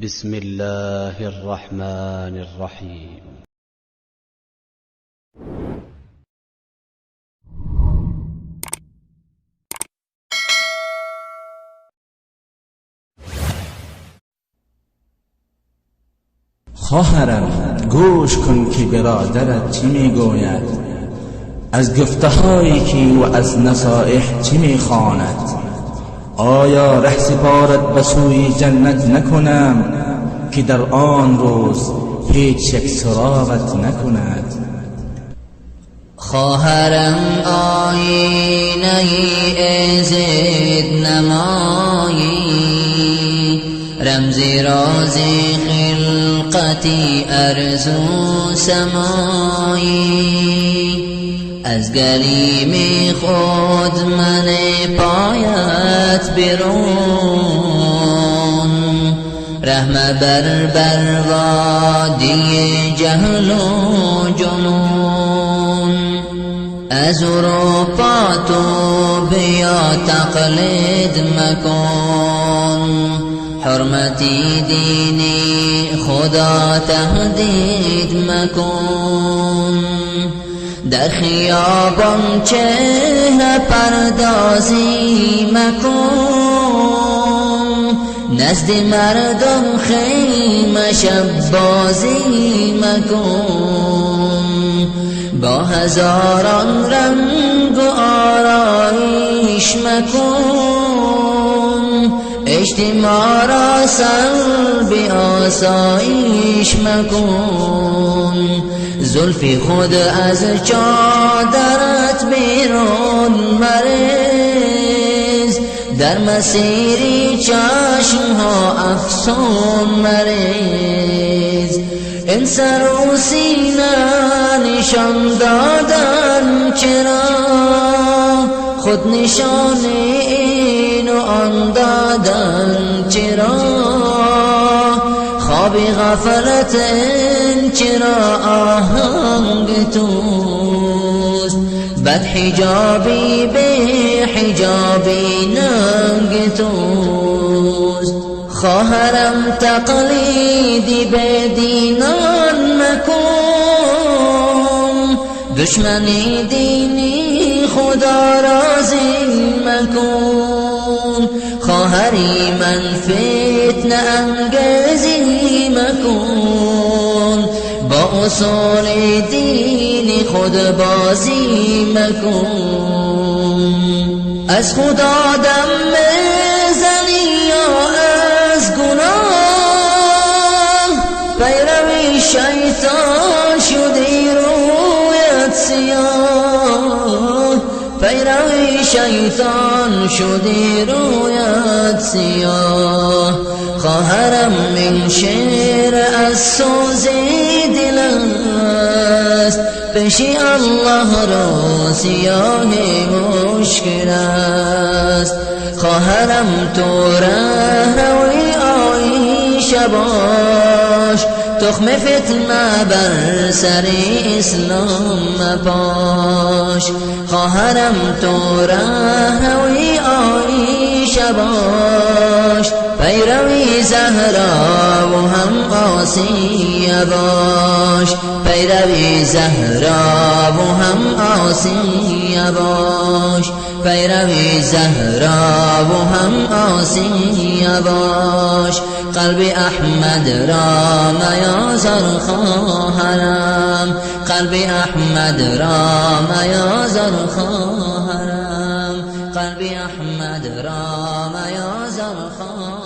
بسم الله الرحمن الرحيم. خواهرم گوش کن که برادرت چی میگوید، از گفته‌هایی که و از نصایح چی میخواند. آیا ره سپارت به سوی جنت نکنم که در آن روز هیچ یک سراغت نکند؟ خواهرم آینه عزت نمایی، رمزی رازی خلقتی ارزو سمایی. از گلیم خود من پایت بیرون، رحم بر وادی جهل و جنون. از اروپا تو بیا تقلید مکن، حرمتی دینی خدا تهدید مکن. در خیابان چهره پردازی مکن، نزد مردم خیمه شب بازی مکن. با هزاران رنگ و آرایش مکن، اجتماع را سلب آسایش مکن. زلفی خود از چادرت بیرون مریز، در مسیری چشمها افسون مریز. این سر و سینه نشان دادن چرا، خود نشان این و آن دادن چرا. خوابی غفلت این چرا آهنگ توست، بد حجابی به حجابی ننگ توست. خواهرم تقلیدی به دینان مکن، دشمنی دینی خدا راضی مکن. خواهری من فتنه انگیزی مکن، با اصول دینی خود بازی مکن. از خدا دم میزنی یا از گناه، پیروی شیطان شدی رویت سیاه. پیروی شیطان شدی رویت سیاه. خواهرم من شعر از سوز دل است، پیشی الله رو سیاه مشکل است. خواهرم تو روی عایشه باش، تخم فتنه بر سر اسلام مپاش. خواهرم تو روی عایشه باش، پیروی زهرا و هم آسیه باش. پیروی زهرا و هم آسیه باش، پیروی زهرا و هم آسیه باش. قلب احمد را میازار خواهرم، قلب احمد را میازار خواهرم، قلب احمد را میازار خواهرم.